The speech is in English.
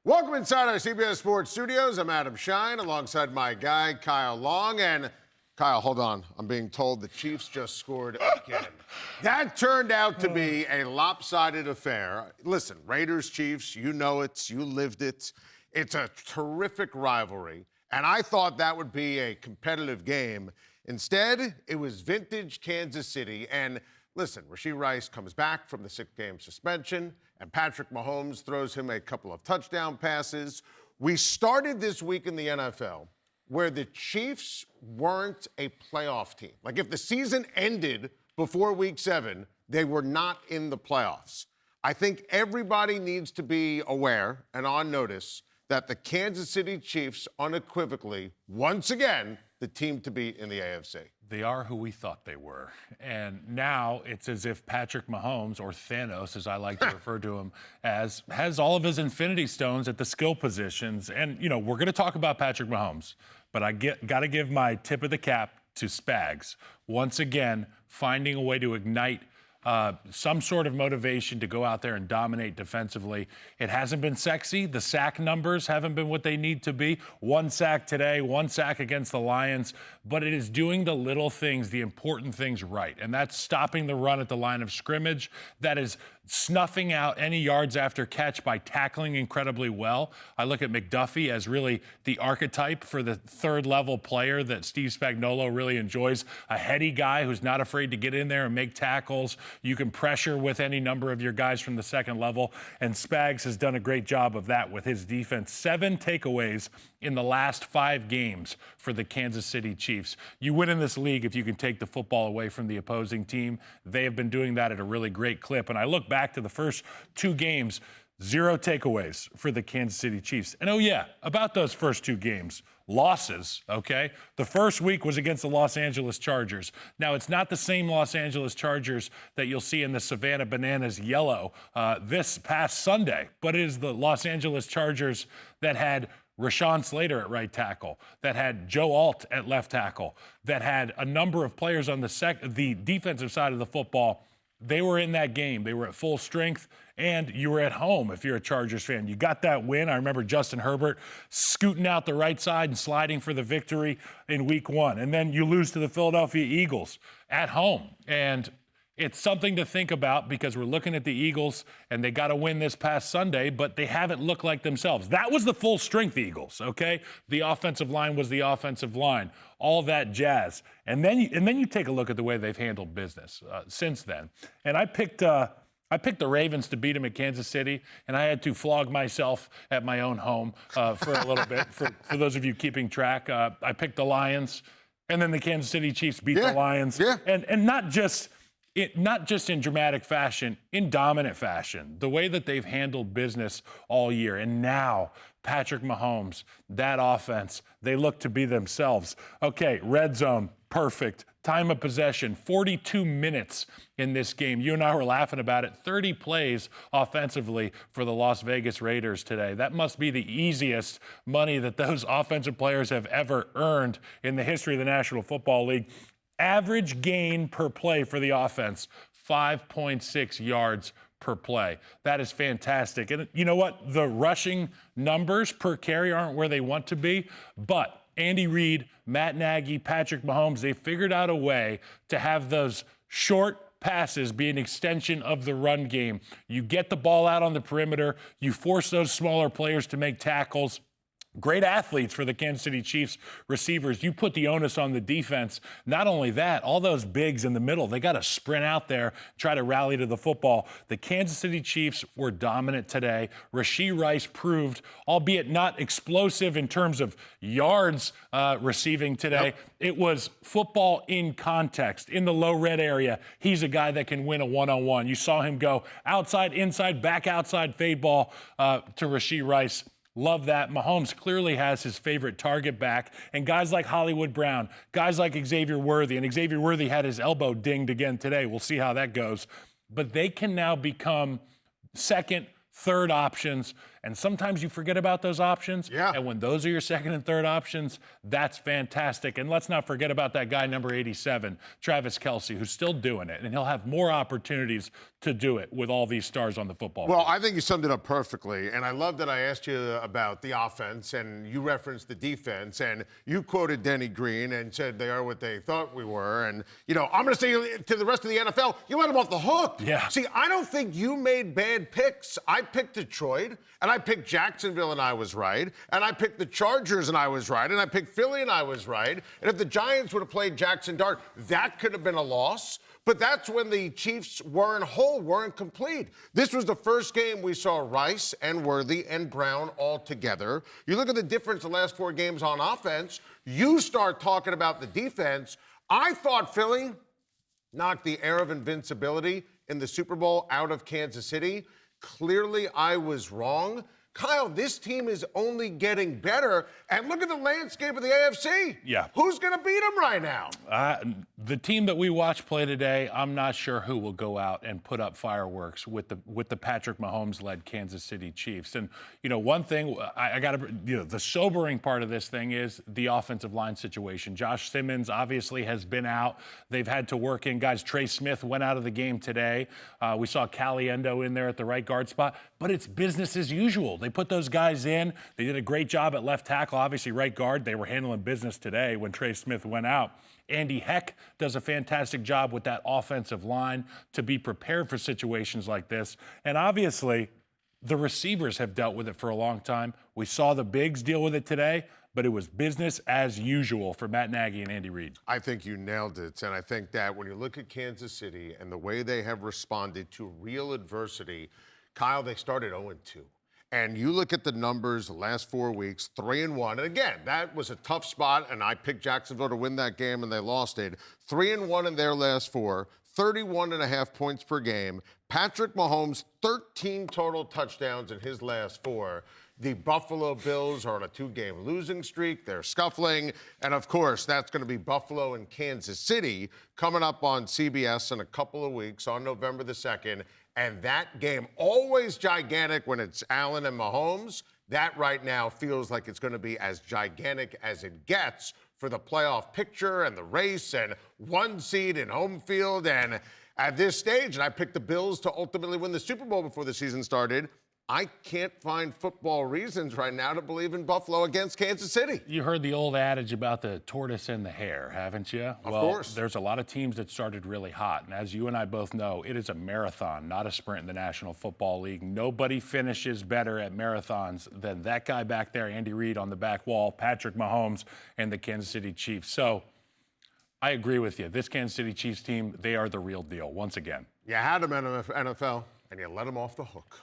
Welcome inside our CBS Sports Studios. I'm Adam Schein alongside my guy, Kyle Long. And Kyle, hold on. I'm being told the Chiefs just scored again. That turned out to be a lopsided affair. Listen, Raiders-Chiefs, you know it. You lived it. It's a terrific rivalry. And I thought that would be a competitive game. Instead, it was vintage Kansas City. And listen, Rashee Rice comes back from the 6-game suspension, and Patrick Mahomes throws him a couple of touchdown passes. We started this week in the NFL where the Chiefs weren't a playoff team. Like, if the season ended before Week 7, they were not in the playoffs. I think everybody needs to be aware and on notice that the Kansas City Chiefs unequivocally, once again, the team to beat in the AFC. They are who we thought they were. And now it's as if Patrick Mahomes, or Thanos, as I like to refer to him as, has all of his infinity stones at the skill positions. And, you know, we're going to talk about Patrick Mahomes, but I got to give my tip of the cap to Spags. Once again, finding a way to ignite some sort of motivation to go out there and dominate defensively. It hasn't been sexy. The sack numbers haven't been what they need to be. 1 sack today, 1 sack against the Lions, but it is doing the little things, the important things right. And that's stopping the run at the line of scrimmage. That is snuffing out any yards after catch by tackling incredibly well. I look at McDuffie as really the archetype for the third-level player that Steve Spagnuolo really enjoys. A heady guy who's not afraid to get in there and make tackles. You can pressure with any number of your guys from the second level, and Spags has done a great job of that with his defense. 7 takeaways in the last 5 games for the Kansas City Chiefs. You win in this league if you can take the football away from the opposing team. They have been doing that at a really great clip. And I look back to the first 2 games, 0 takeaways for the Kansas City Chiefs. And oh yeah, about those first 2 games, losses, okay? The first week was against the Los Angeles Chargers. Now, it's not the same Los Angeles Chargers that you'll see in the Savannah Bananas yellow this past Sunday, but it is the Los Angeles Chargers that had Rashawn Slater at right tackle, that had Joe Alt at left tackle, that had a number of players on the defensive side of the football. They were in that game. They were at full strength, and you were at home if you're a Chargers fan. You got that win. I remember Justin Herbert scooting out the right side and sliding for the victory in Week 1. And then you lose to the Philadelphia Eagles at home. And it's something to think about because we're looking at the Eagles, and they got to win this past Sunday, but they haven't looked like themselves. That was the full-strength Eagles, okay? The offensive line was the offensive line, all that jazz. And then you take a look at the way they've handled business since then. And I picked the Ravens to beat them at Kansas City, and I had to flog myself at my own home for a little bit. For those of you keeping track, I picked the Lions, and then the Kansas City Chiefs beat the Lions. Yeah. And not just in dramatic fashion, in dominant fashion, the way that they've handled business all year. And now, Patrick Mahomes, that offense, they look to be themselves. Okay, red zone, perfect. Time of possession, 42 minutes in this game. You and I were laughing about it. 30 plays offensively for the Las Vegas Raiders today. That must be the easiest money that those offensive players have ever earned in the history of the National Football League. Average gain per play for the offense, 5.6 yards per play. That is fantastic. And you know what? The rushing numbers per carry aren't where they want to be, but Andy Reid, Matt Nagy, Patrick Mahomes, they figured out a way to have those short passes be an extension of the run game. You get the ball out on the perimeter, you force those smaller players to make tackles. Great athletes for the Kansas City Chiefs receivers. You put the onus on the defense. Not only that, all those bigs in the middle, they got to sprint out there, try to rally to the football. The Kansas City Chiefs were dominant today. Rashee Rice proved, albeit not explosive in terms of yards receiving today, it was football in context, in the low red area. He's a guy that can win a one-on-one. You saw him go outside, inside, back outside, fade ball to Rashee Rice. Love that. Mahomes clearly has his favorite target back. And guys like Hollywood Brown, guys like Xavier Worthy, and Xavier Worthy had his elbow dinged again today. We'll see how that goes. But they can now become second, third options And sometimes you forget about those options. Yeah. And when those are your second and third options, that's fantastic. And let's not forget about that guy, number 87, Travis Kelce, who's still doing it. And he'll have more opportunities to do it with all these stars on the football field. Well, I think you summed it up perfectly. And I love that I asked you about the offense and you referenced the defense and you quoted Denny Green and said they are what they thought we were. And, you know, I'm going to say to the rest of the NFL, you let them off the hook. Yeah. See, I don't think you made bad picks. I picked Detroit and I picked Jacksonville and I was right. And I picked the Chargers and I was right. And I picked Philly and I was right. And if the Giants would have played Jackson Dart, that could have been a loss. But that's when the Chiefs weren't whole, weren't complete. This was the first game we saw Rice and Worthy and Brown all together. You look at the difference the last 4 games on offense. You start talking about the defense. I thought Philly knocked the air of invincibility in the Super Bowl out of Kansas City. Clearly, I was wrong. Kyle, this team is only getting better. And look at the landscape of the AFC. Yeah. Who's going to beat them right now? The team that we watched play today, I'm not sure who will go out and put up fireworks with the Patrick Mahomes-led Kansas City Chiefs. And, you know, one thing I got to, you know, the sobering part of this thing is the offensive line situation. Josh Simmons obviously has been out. They've had to work in guys. Trey Smith went out of the game today. We saw Caliendo in there at the right guard spot, but it's business as usual. They put those guys in. They did a great job at left tackle, obviously right guard. They were handling business today when Trey Smith went out. Andy Heck does a fantastic job with that offensive line to be prepared for situations like this. And obviously, the receivers have dealt with it for a long time. We saw the bigs deal with it today, but it was business as usual for Matt Nagy and Andy Reid. I think you nailed it. And I think that when you look at Kansas City and the way they have responded to real adversity, Kyle, they started 0-2. And you look at the numbers the last 4 weeks, 3-1. And again, that was a tough spot, and I picked Jacksonville to win that game, and they lost it. 3-1 in their last 4, 31.5 points per game. Patrick Mahomes, 13 total touchdowns in his last 4. The Buffalo Bills are on a 2-game losing streak. They're scuffling. And, of course, that's going to be Buffalo and Kansas City coming up on CBS in a couple of weeks on November the 2nd. And that game, always gigantic when it's Allen and Mahomes, that right now feels like it's going to be as gigantic as it gets for the playoff picture and the race and 1 seed in home field. And at this stage, and I picked the Bills to ultimately win the Super Bowl before the season started, I can't find football reasons right now to believe in Buffalo against Kansas City. You heard the old adage about the tortoise and the hare, haven't you? Of course. There's a lot of teams that started really hot. And as you and I both know, it is a marathon, not a sprint in the National Football League. Nobody finishes better at marathons than that guy back there, Andy Reid on the back wall, Patrick Mahomes, and the Kansas City Chiefs. So I agree with you. This Kansas City Chiefs team, they are the real deal once again. You had them in NFL, and you let them off the hook.